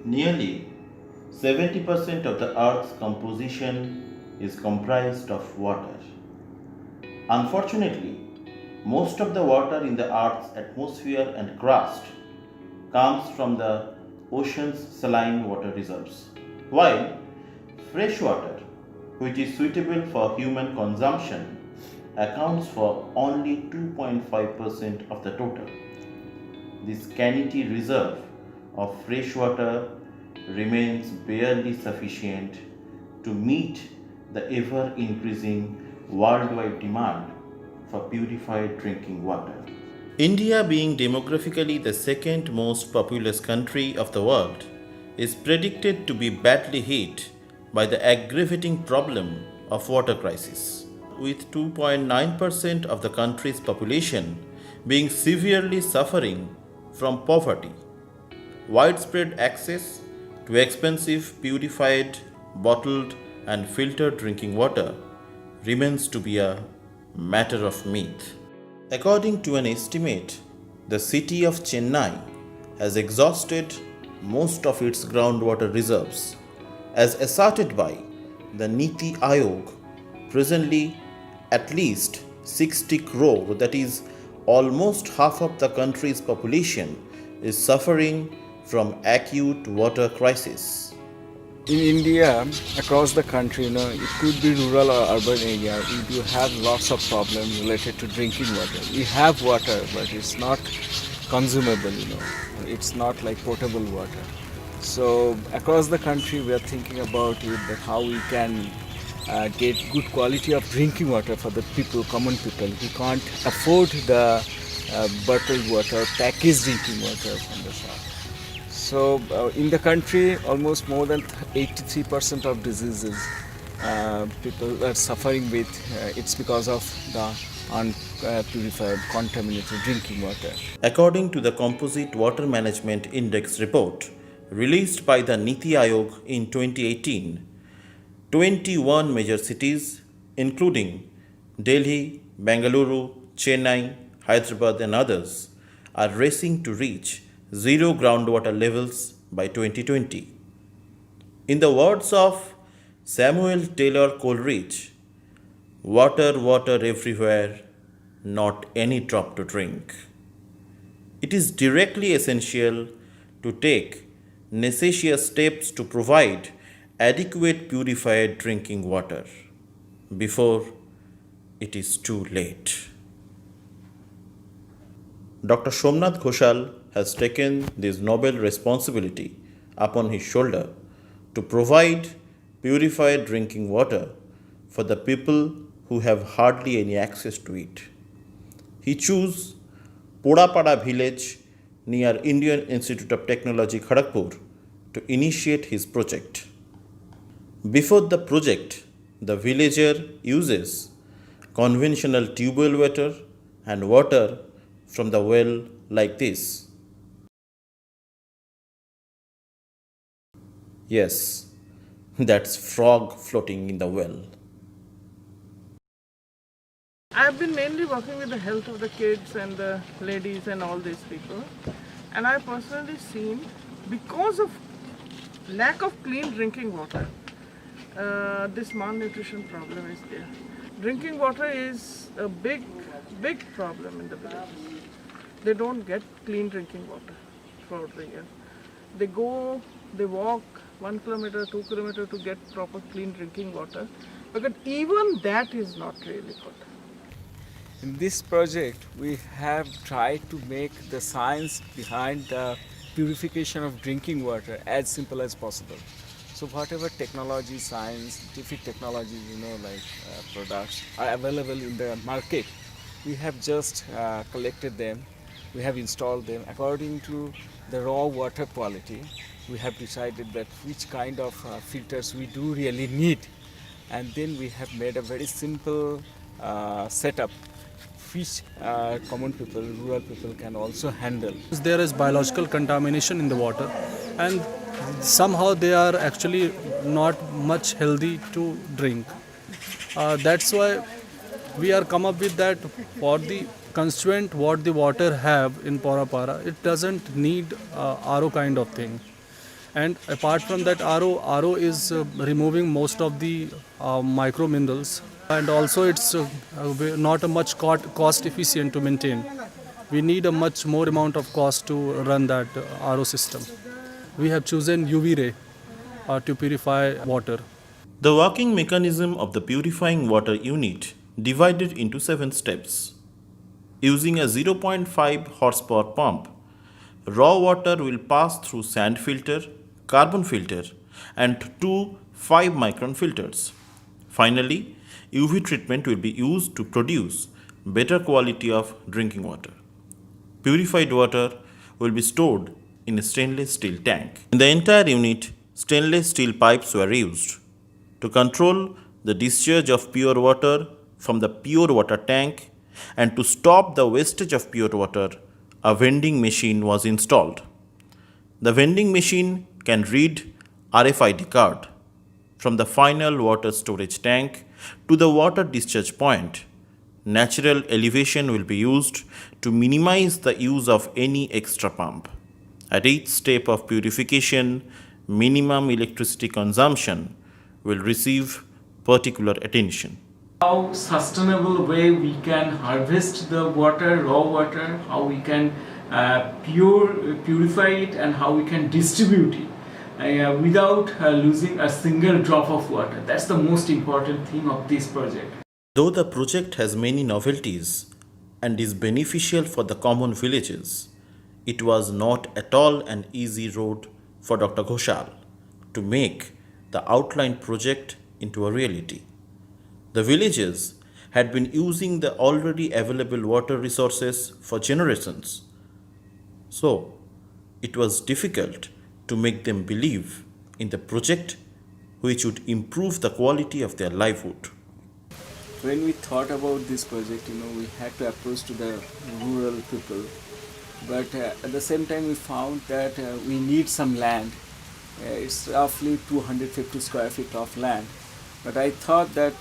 Nearly 70% of the Earth's composition is comprised of water. Unfortunately, most of the water in the Earth's atmosphere and crust comes from the ocean's saline water reserves, while fresh water, which is suitable for human consumption, accounts for only 2.5% of the total. This scanty reserve of fresh water remains barely sufficient to meet the ever increasing worldwide demand for purified drinking water. India, being demographically the second most populous country of the world, is predicted to be badly hit by the aggravating problem of water crisis, with 2.9% of the country's population being severely suffering from poverty. Widespread access to expensive purified, bottled, and filtered drinking water remains to be a matter of myth. According to an estimate, the city of Chennai has exhausted most of its groundwater reserves, as asserted by the Niti Aayog. Presently, at least 60 crore, that is almost half of the country's population, is suffering from acute water crisis. In India, across the country, it could be rural or urban area, we do have lots of problems related to drinking water. We have water, but it's not consumable. It's not like potable water. So across the country, we are thinking about it, that how we can get good quality of drinking water for the people, common people. We can't afford the bottled water, packaged drinking water from the shop. So in the country, almost more than 83% of diseases people are suffering with. It's because of the unpurified, contaminated drinking water. According to the Composite Water Management Index report released by the Niti Aayog in 2018, 21 major cities, including Delhi, Bengaluru, Chennai, Hyderabad, and others, are racing to reach zero groundwater levels by 2020. In the words of Samuel Taylor Coleridge, water, water everywhere, not any drop to drink. It is directly essential to take necessary steps to provide adequate purified drinking water before it is too late. Dr. Somnath Ghoshal has taken this noble responsibility upon his shoulder to provide purified drinking water for the people who have hardly any access to it. He chose Podapada village near Indian Institute of Technology, Kharagpur, to initiate his project. Before the project, the villager uses conventional tubewell water and water from the well like this. Yes, that's frog floating in the well. I've been mainly working with the health of the kids and the ladies and all these people, and I've personally seen, because of lack of clean drinking water, this malnutrition problem is there. Drinking water is a big problem in the villages. They don't get clean drinking water throughout the year. They walk 1 kilometer, 2 kilometer to get proper clean drinking water, because even that is not really good. In this project, we have tried to make the science behind the purification of drinking water as simple as possible. So whatever technology, scientific technologies, like products are available in the market, we have just collected them, we have installed them according to the raw water quality. We have decided that which kind of filters we do really need, and then we have made a very simple setup which common people, rural people can also handle. There is biological contamination in the water, and somehow they are actually not much healthy to drink. That's why we are come up with that for the constituent what the water have in Porapara. It doesn't need RO kind of thing. And apart from that, RO is removing most of the micro minerals, and also it's not a much cost efficient to maintain. We need a much more amount of cost to run that RO system. We have chosen UV ray to purify water. The working mechanism of the purifying water unit divided into 7 steps. Using a 0.5 horsepower pump, raw water will pass through sand filter, carbon filter, and 2 5-micron filters. Finally, UV treatment will be used to produce better quality of drinking water. Purified water will be stored in a stainless steel tank. In the entire unit, stainless steel pipes were used. To control the discharge of pure water from the pure water tank and to stop the wastage of pure water, a vending machine was installed. The vending machine can read RFID card from the final water storage tank to the water discharge point. Natural elevation will be used to minimize the use of any extra pump. At each step of purification, minimum electricity consumption will receive particular attention. How sustainable way we can harvest the water, raw water, how we can purify it, and how we can distribute it without losing a single drop of water. That's the most important thing of this project. Though the project has many novelties and is beneficial for the common villages, it was not at all an easy road for Dr. Ghoshal to make the outlined project into a reality. The villagers had been using the already available water resources for generations, so it was difficult to make them believe in the project which would improve the quality of their livelihood. When we thought about this project, we had to approach to the rural people, but at the same time we found that we need some land. It's roughly 250 square feet of land, but I thought that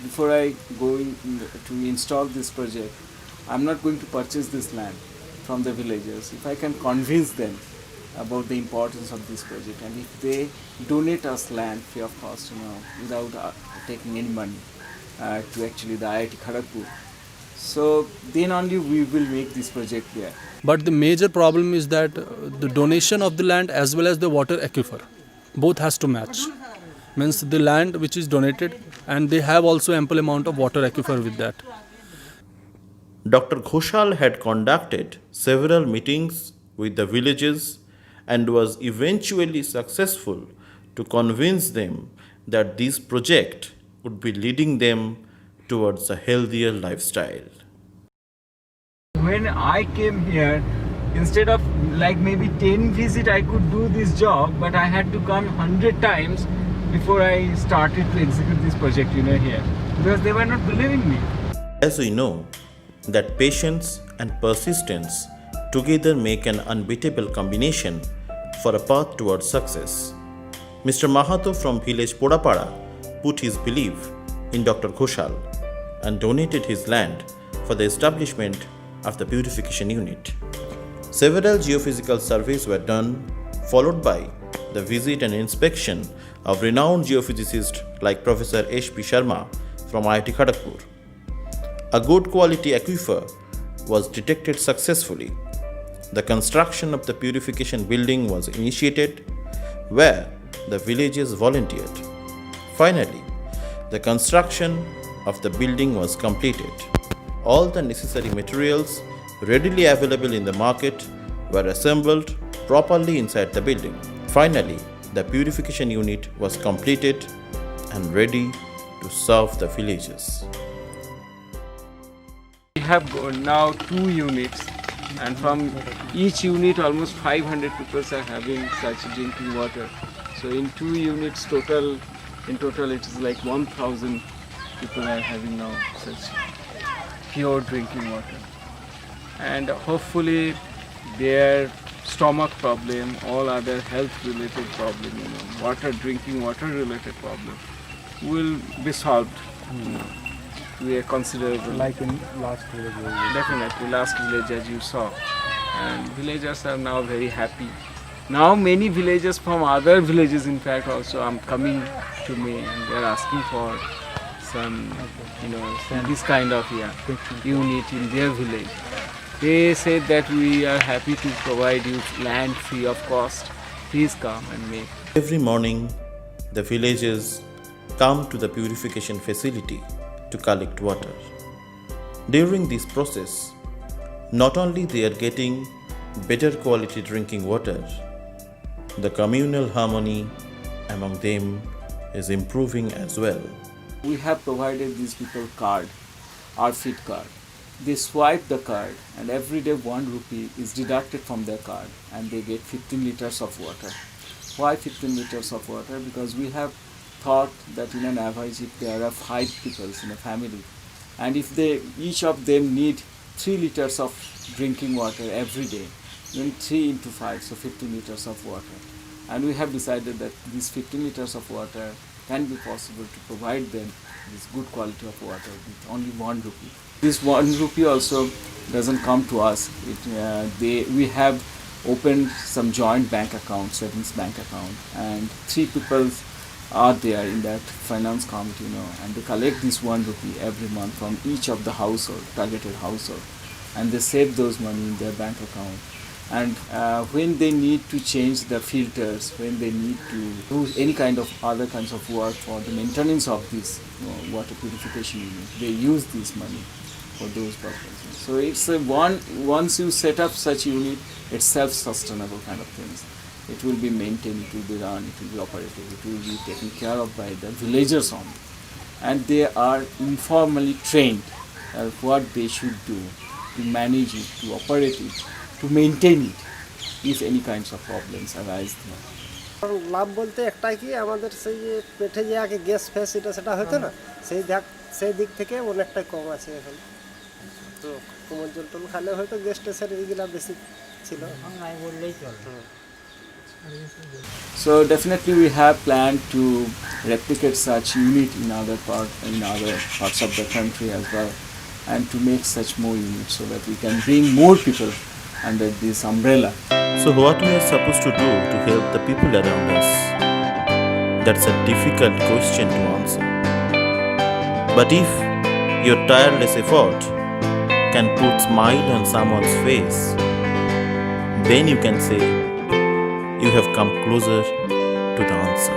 before I go to install this project, I'm not going to purchase this land from the villagers. If I can convince them about the importance of this project, and if they donate us land free of cost, without taking any money to actually the IIT Kharagpur, so then only we will make this project here. But the major problem is that the donation of the land as well as the water aquifer, both has to match. Means the land which is donated, and they have also ample amount of water aquifer with that. Dr. Ghoshal had conducted several meetings with the villages and was eventually successful to convince them that this project would be leading them towards a healthier lifestyle. When I came here, instead of like maybe 10 visits I could do this job, but I had to come 100 times before I started to execute this project here, because they were not believing me. As we know that patience and persistence together make an unbeatable combination for a path towards success, Mr. Mahato from village Podapara put his belief in Dr. Ghoshal and donated his land for the establishment of the purification unit. Several geophysical surveys were done, followed by the visit and inspection of renowned geophysicists like Professor H.P. Sharma from IIT Kharagpur. A good quality aquifer was detected successfully. The construction of the purification building was initiated, where the villagers volunteered. Finally, the construction of the building was completed. All the necessary materials readily available in the market were assembled properly inside the building. Finally, the purification unit was completed and ready to serve the villagers. We have now 2 units, and from each unit almost 500 people are having such drinking water. So in 2 units in total it is like 1,000 people are having now such pure drinking water. And hopefully their stomach problem, all other health related problem, drinking water related problem will be solved to a considerable. Like in last village. Definitely, last village as you saw. And villagers are now very happy Now many villagers from other villages, in fact, also are coming to me and they are asking for some, this kind of unit in their village. They said that we are happy to provide you land free of cost. Please come and make. Every morning, the villagers come to the purification facility to collect water. During this process, not only they are getting better quality drinking water, the communal harmony among them is improving as well. We have provided these people card, RFID card. They swipe the card and every day 1 rupee is deducted from their card and they get 15 liters of water. Why 15 liters of water? Because we have thought that in an average if there are 5 people in a family and if each of them need 3 liters of drinking water every day, then 3 into 5, so 15 liters of water. And we have decided that these 15 liters of water can be possible to provide them this good quality of water with only 1 rupee. This 1 rupee also doesn't come to us. We have opened some joint bank account, savings bank account, and 3 people are there in that finance committee, and they collect this 1 rupee every month from each of the household, targeted household, and they save those money in their bank account. And when they need to change the filters, when they need to do any kind of other kinds of work for the maintenance of this water purification unit, they use this money for those purposes. So it's once you set up such unit, it's self-sustainable kind of things. It will be maintained, it will be run, it will be operated, it will be taken care of by the villagers only. And they are informally trained what they should do to manage it, to operate it, to maintain it if any kinds of problems arise there. লাভ বলতে একটাই কি আমাদের সেই যে পেটে যে আগে gas ফ্যাস সেটা হতো না সেই দিক থেকে অনেকটাই কম আছে এখন তো কোমল জল টল খালে হয়তো গ্যাস টেসের এইগুলা বেশি ছিল নাই বললেই চলে So definitely we have planned to replicate such unit in other parts of the country as well, and to make such more units so that we can bring more people under this umbrella. So what we are supposed to do to help the people around us? That's a difficult question to answer. But if your tireless effort can put smile on someone's face, then you can say you have come closer to the answer.